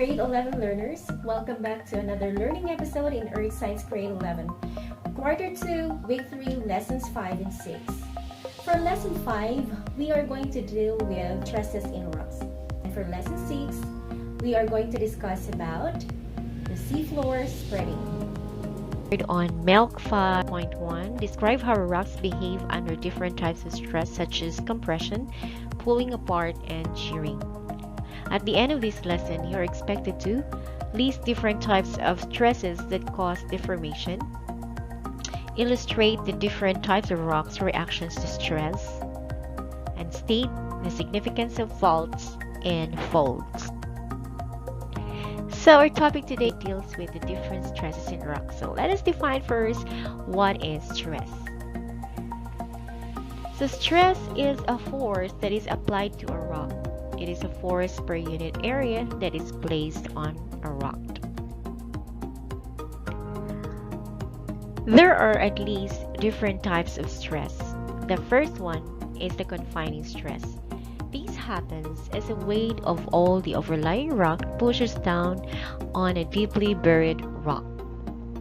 Grade 11 learners, welcome back to another learning episode in Earth Science Grade 11. Quarter 2, Week 3, Lessons 5 and 6. For Lesson 5, we are going to deal with stresses in rocks. And for Lesson 6, we are going to discuss about the seafloor spreading. On Milk 5.1, describe how rocks behave under different types of stress such as compression, pulling apart, and shearing. At the end of this lesson, you are expected to list different types of stresses that cause deformation, illustrate the different types of rocks' reactions to stress, and state the significance of faults and folds. So our topic today deals with the different stresses in rocks. So let us define first what is stress. So stress is a force that is applied to a rock. It is a force per unit area that is placed on a rock. There are at least different types of stress. The first one is the confining stress. This happens as the weight of all the overlying rock pushes down on a deeply buried rock.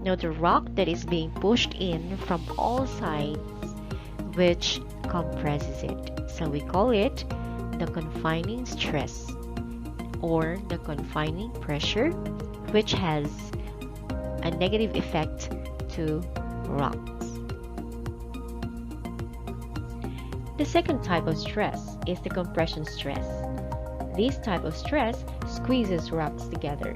Now the rock that is being pushed in from all sides, which compresses it. So we call it the confining stress or the confining pressure, which has a negative effect to rocks. The second type of stress is the compression stress. This type of stress squeezes rocks together.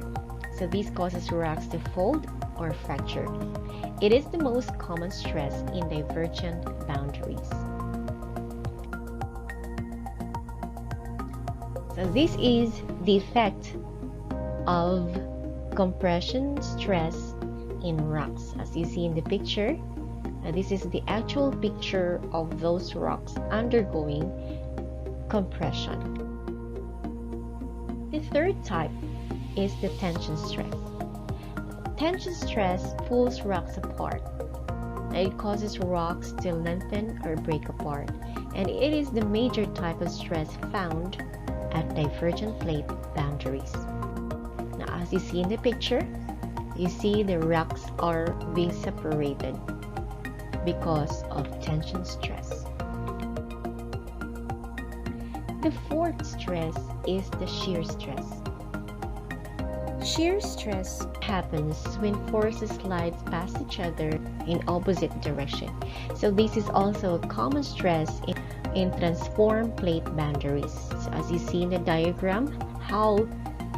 So this causes rocks to fold or fracture. It is the most common stress in divergent boundaries. So this is the effect of compression stress in rocks. As you see in the picture, this is the actual picture of those rocks undergoing compression. The third type is the tension stress. Tension stress pulls rocks apart. It causes rocks to lengthen or break apart, and it is the major type of stress found at divergent plate boundaries. Now, as you see in the picture, you see the rocks are being separated because of tension stress. The fourth stress is the shear stress. Shear stress happens when forces slide past each other in opposite direction. So this is also a common stress in transform plate boundaries. So as you see in the diagram, how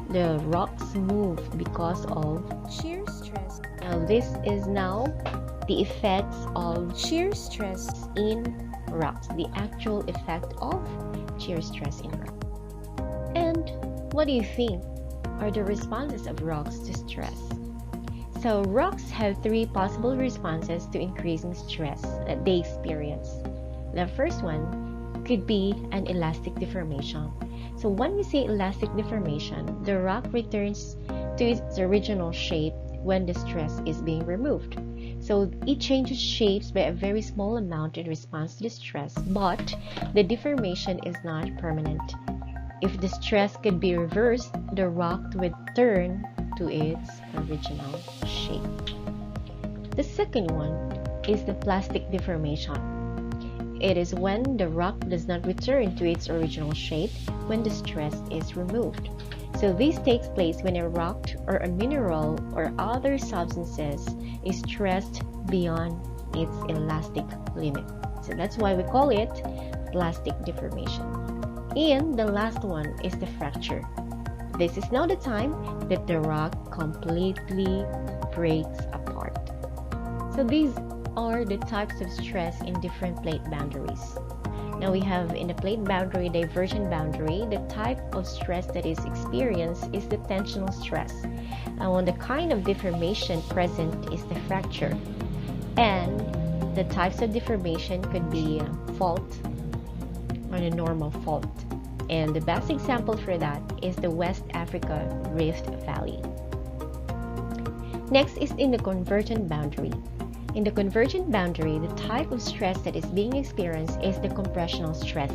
the rocks move because of shear stress. Now this is now the effects of shear stress in rocks, the actual effect of shear stress in rocks. And what do you think are the responses of rocks to stress? So rocks have three possible responses to increasing stress that they experience. The first one could be an elastic deformation. So when we say elastic deformation, the rock returns to its original shape when the stress is being removed. So it changes shapes by a very small amount in response to the stress, but the deformation is not permanent. If the stress could be reversed, the rock would turn to its original shape. The second one is the plastic deformation. It is when the rock does not return to its original shape when the stress is removed. So this takes place when a rock or a mineral or other substances is stressed beyond its elastic limit. So that's why we call it plastic deformation. And the last one is the fracture. This is now the time that the rock completely breaks apart. So these are the types of stress in different plate boundaries. Now we have in the plate boundary, divergent boundary, the type of stress that is experienced is the tensional stress. And the kind of deformation present is the fracture. And the types of deformation could be fault or a normal fault. And the best example for that is the West Africa Rift Valley. Next is in the convergent boundary. In the convergent boundary, the type of stress that is being experienced is the compressional stress,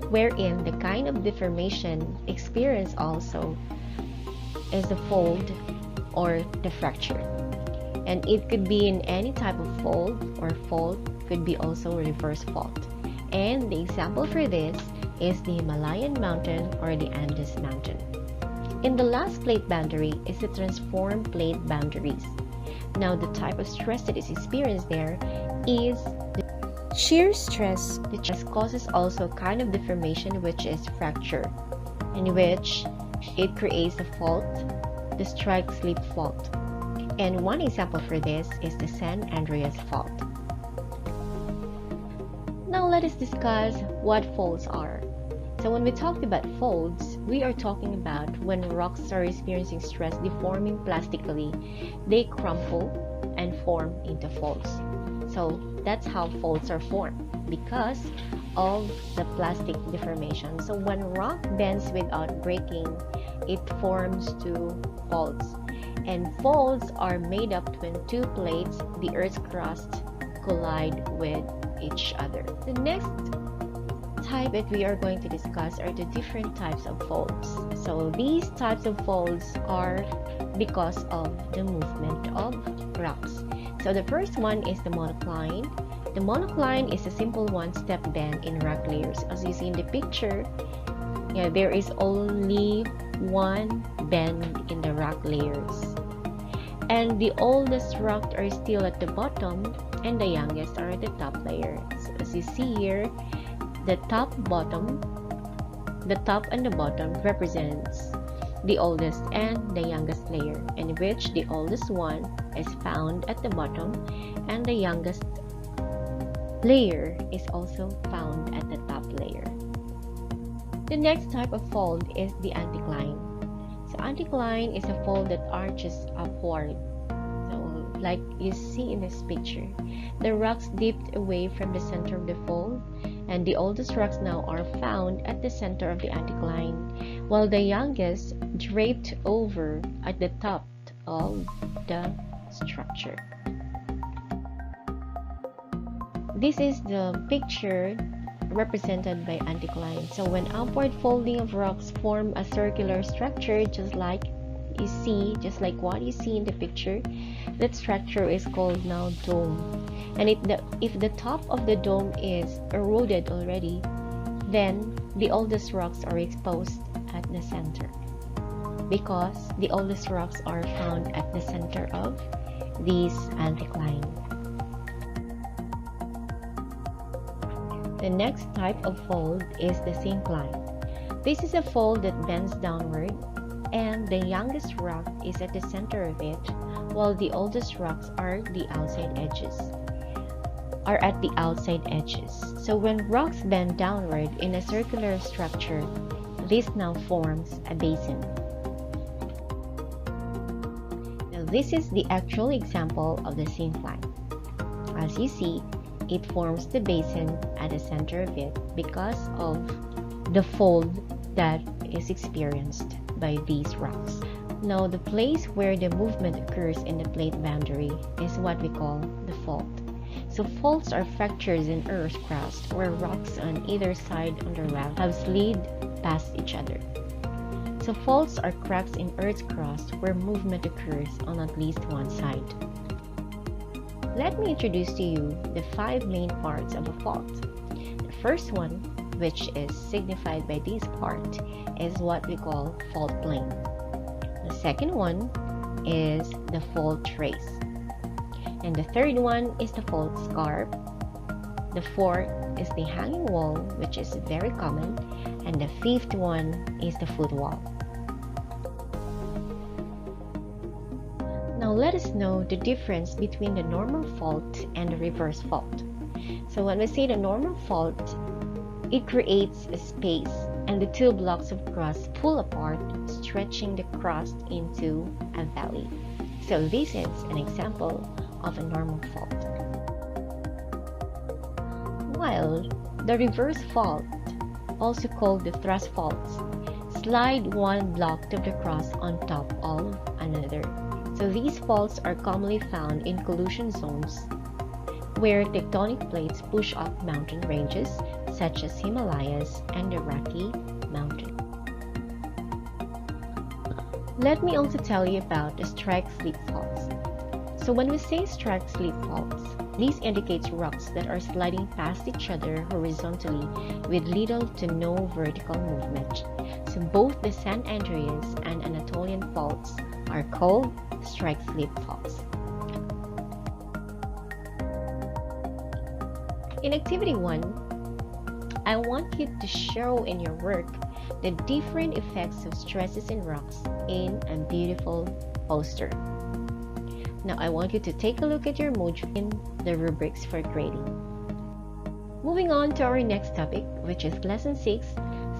wherein the kind of deformation experienced also is the fold or the fracture. And it could be in any type of fold or fault, could be also reverse fault. And the example for this is the Himalayan mountain or the Andes mountain. In the last plate boundary is the transformed plate boundaries. Now the type of stress that is experienced there is the shear stress. The stress causes also kind of deformation, which is fracture, in which it creates a fault, the strike-slip fault. And one example for this is the San Andreas fault. Now let us discuss what faults are. So when we talk about faults, we are talking about when rocks are experiencing stress deforming plastically, they crumple and form into faults. So that's how faults are formed, because of the plastic deformation. So when rock bends without breaking, it forms two faults. And faults are made up when two plates, the Earth's crust, collide with each other. The next type that we are going to discuss are the different types of faults. So these types of faults are because of the movement of rocks. So the first one is the monocline. The monocline is a simple one-step bend in rock layers. As you see in the picture, there is only one bend in the rock layers. And the oldest rocks are still at the bottom and the youngest are at the top layer. So as you see here, the top and the bottom represents the oldest and the youngest layer, in which the oldest one is found at the bottom and the youngest layer is also found at the top layer. The next type of fold is the anticline. So anticline is a fold that arches upward. So like you see in this picture, the rocks dipped away from the center of the fold, and the oldest rocks now are found at the center of the anticline, while the youngest draped over at the top of the structure. This is the picture represented by anticline. So when upward folding of rocks form a circular structure, just like what you see in the picture, that structure is called now dome. And if the top of the dome is eroded already, then the oldest rocks are exposed at the center, because the oldest rocks are found at the center of these anticline. The next type of fold is the syncline. This is a fold that bends downward, and the youngest rock is at the center of it, while the oldest rocks are at the outside edges. So when rocks bend downward in a circular structure, this now forms a basin. Now this is the actual example of the syncline. As you see, it forms the basin at the center of it because of the fold that is experienced by these rocks. Now the place where the movement occurs in the plate boundary is what we call the fault. So faults are fractures in Earth's crust where rocks on either side on the rock have slid past each other. So faults are cracks in Earth's crust where movement occurs on at least one side. Let me introduce to you the 5 main parts of a fault. The first one, which is signified by this part, is what we call fault plane. The second one is the fault trace. And the third one is the fault scarp. The fourth is the hanging wall, which is very common. And the fifth one is the footwall. Now let us know the difference between the normal fault and the reverse fault. So when we say the normal fault, it creates a space and the two blocks of crust pull apart, stretching the crust into a valley. So this is an example of a normal fault. While the reverse fault, also called the thrust faults, slide one block of the crust on top of another. So these faults are commonly found in collision zones where tectonic plates push up mountain ranges such as Himalayas and the Rocky Mountain. Let me also tell you about the strike-slip faults. So when we say strike-slip faults, this indicates rocks that are sliding past each other horizontally with little to no vertical movement. So both the San Andreas and Anatolian faults are called strike-slip faults. In Activity 1, I want you to show in your work the different effects of stresses in rocks in a beautiful poster. Now I want you to take a look at your module in the rubrics for grading. Moving on to our next topic, which is Lesson 6,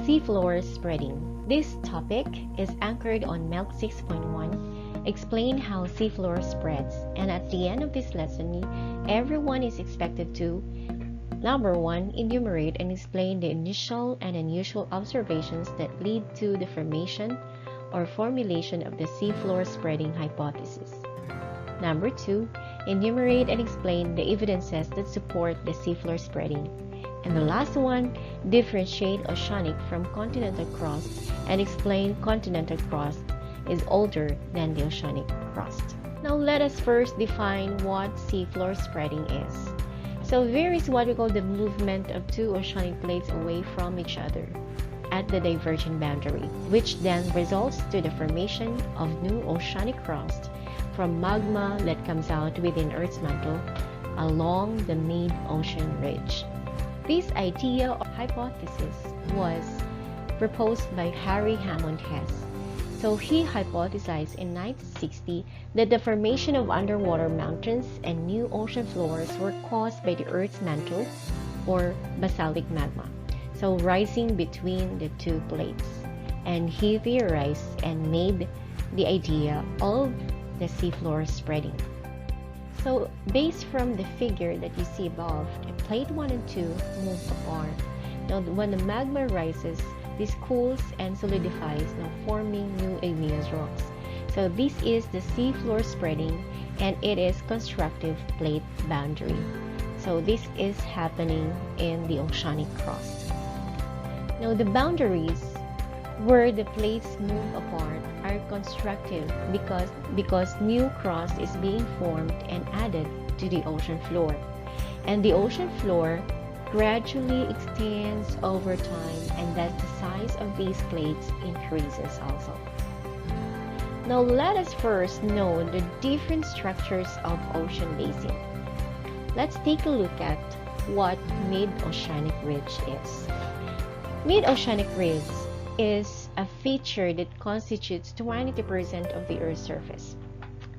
Seafloor Spreading. This topic is anchored on MELC 6.1, explain how seafloor spreads, and at the end of this lesson, everyone is expected to Number 1, enumerate and explain the initial and unusual observations that lead to the formation or formulation of the seafloor spreading hypothesis. Number 2, enumerate and explain the evidences that support the seafloor spreading. And the last one, differentiate oceanic from continental crust and explain continental crust is older than the oceanic crust. Now let us first define what seafloor spreading is. So there is what we call the movement of two oceanic plates away from each other at the divergent boundary, which then results to the formation of new oceanic crust from magma that comes out within Earth's mantle along the mid-ocean ridge. This idea or hypothesis was proposed by Harry Hammond Hess. So he hypothesized in 1960 that the formation of underwater mountains and new ocean floors were caused by the Earth's mantle or basaltic magma, so rising between the two plates. And he theorized and made the idea of the seafloor spreading. So based from the figure that you see above, plate 1 and 2 move apart. Now when the magma rises, this cools and solidifies, now forming new igneous rocks. So this is the seafloor spreading, and it is constructive plate boundary. So this is happening in the oceanic crust. Now the boundaries where the plates move apart are constructive because new crust is being formed and added to the ocean floor. And the ocean floor gradually extends over time, and thus the size of these plates increases also. Now let us first know the different structures of ocean basin. Let's take a look at what mid-oceanic ridge is. Mid-oceanic ridge is a feature that constitutes 20% of the Earth's surface.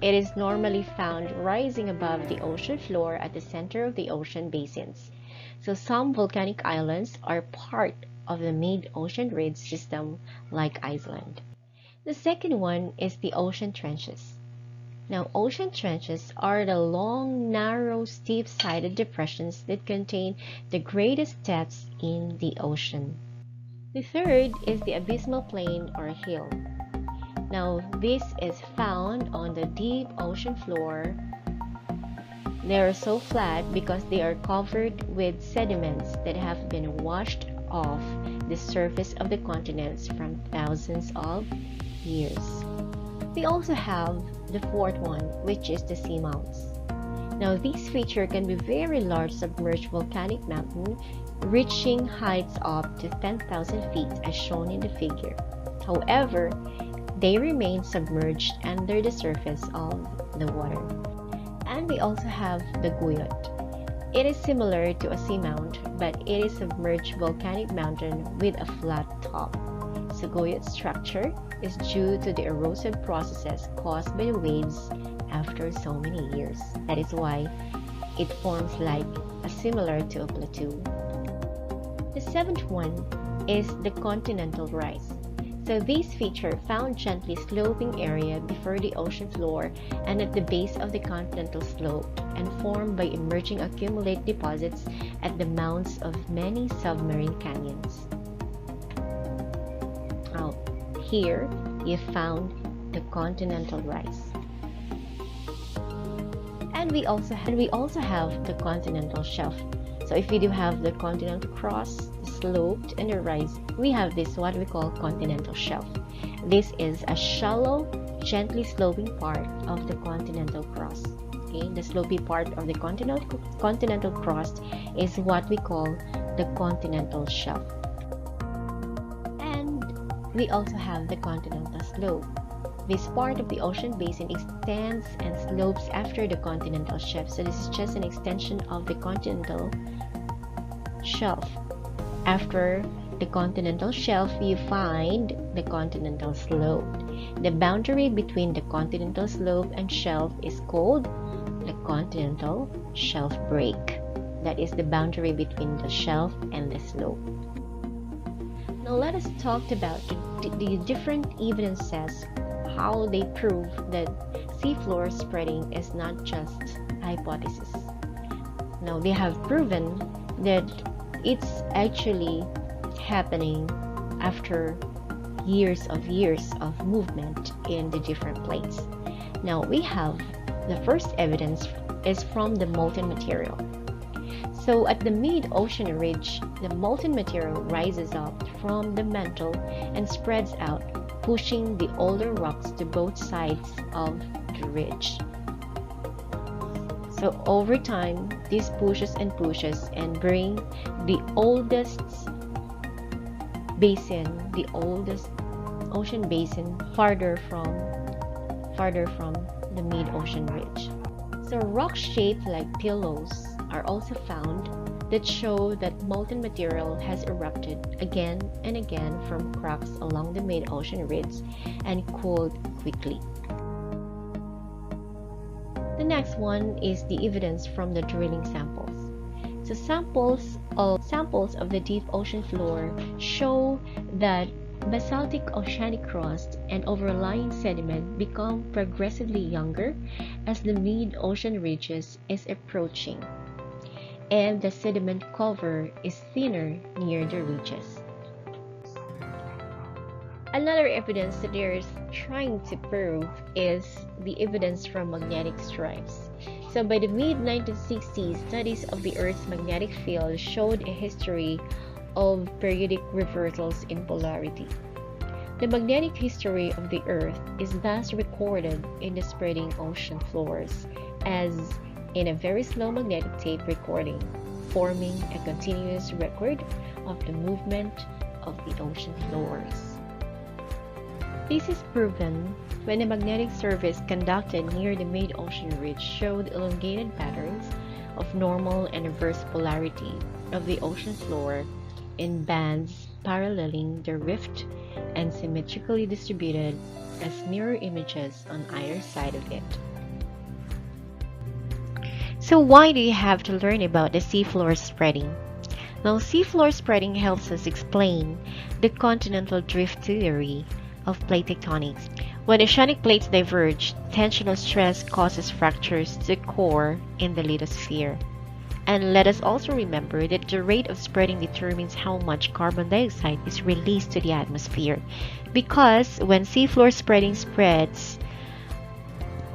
It is normally found rising above the ocean floor at the center of the ocean basins. So some volcanic islands are part of the mid-ocean ridge system, like Iceland. The second one is the ocean trenches. Now, ocean trenches are the long, narrow, steep-sided depressions that contain the greatest depths in the ocean. The third is the abysmal plain or hill. Now, this is found on the deep ocean floor. They are so flat because they are covered with sediments that have been washed off the surface of the continents from thousands of years. We also have the fourth one, which is the seamounts. Now, this feature can be very large submerged volcanic mountain reaching heights up to 10,000 feet as shown in the figure. However, they remain submerged under the surface of the water. And we also have the Guyot. It is similar to a seamount, but it is a submerged volcanic mountain with a flat top. So Guyot structure is due to the erosive processes caused by the waves after so many years. That is why it forms like similar to a plateau. The seventh one is the continental rise. So this feature found gently sloping area before the ocean floor and at the base of the continental slope, and formed by emerging accumulate deposits at the mouths of many submarine canyons. Here you found the continental rise. And we also have the continental shelf. So if we do have the continental crust, the sloped, and the rise, we have this what we call continental shelf. This is a shallow, gently sloping part of the continental crust. Okay, the slopy part of the continental crust is what we call the continental shelf. And we also have the continental slope. This part of the ocean basin extends and slopes after the continental shelf. So this is just an extension of the continental shelf. After the continental shelf, you find the continental slope. The boundary between the continental slope and shelf is called the continental shelf break. That is the boundary between the shelf and the slope. Now let us talk about the different evidences, how they prove that seafloor spreading is not just hypothesis. Now they have proven that it's actually happening after years of movement in the different plates. Now we have the first evidence is from the molten material. So at the mid-ocean ridge, the molten material rises up from the mantle and spreads out, pushing the older rocks to both sides of the ridge. So over time, this pushes and bring the oldest basin, the oldest ocean basin farther from the mid-ocean ridge. So rocks shaped like pillows are also found that show that molten material has erupted again and again from cracks along the mid-ocean ridge and cooled quickly. The next one is the evidence from the drilling samples. So samples of the deep ocean floor show that basaltic oceanic crust and overlying sediment become progressively younger as the mid-ocean ridges is approaching, and the sediment cover is thinner near the ridges. Another evidence that they're trying to prove is the evidence from magnetic stripes. So by the mid-1960s, studies of the Earth's magnetic field showed a history of periodic reversals in polarity. The magnetic history of the Earth is thus recorded in the spreading ocean floors as in a very slow magnetic tape recording, forming a continuous record of the movement of the ocean floors. This is proven when a magnetic survey conducted near the mid-ocean ridge showed elongated patterns of normal and reverse polarity of the ocean floor in bands paralleling the rift and symmetrically distributed as mirror images on either side of it. So why do you have to learn about the seafloor spreading? Now, seafloor spreading helps us explain the continental drift theory of plate tectonics. When oceanic plates diverge, tensional stress causes fractures to the core in the lithosphere. And let us also remember that the rate of spreading determines how much carbon dioxide is released to the atmosphere. Because when seafloor spreading spreads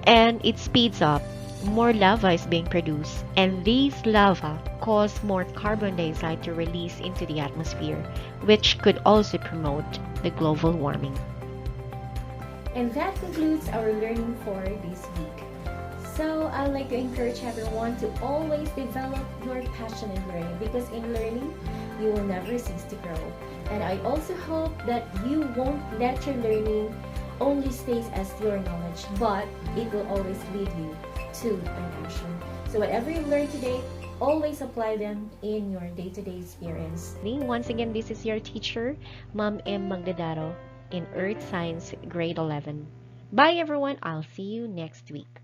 and it speeds up, more lava is being produced, and these lava cause more carbon dioxide to release into the atmosphere, which could also promote the global warming. And that concludes our learning for this week. So I'd like to encourage everyone to always develop your passion in learning, because in learning, you will never cease to grow. And I also hope that you won't let your learning only stays as your knowledge, but it will always lead you to an action. So whatever you learned today, always apply them in your day-to-day experience. Once again, this is your teacher, Ma'am M. Magdadaro in Earth Science Grade 11. Bye everyone, I'll see you next week.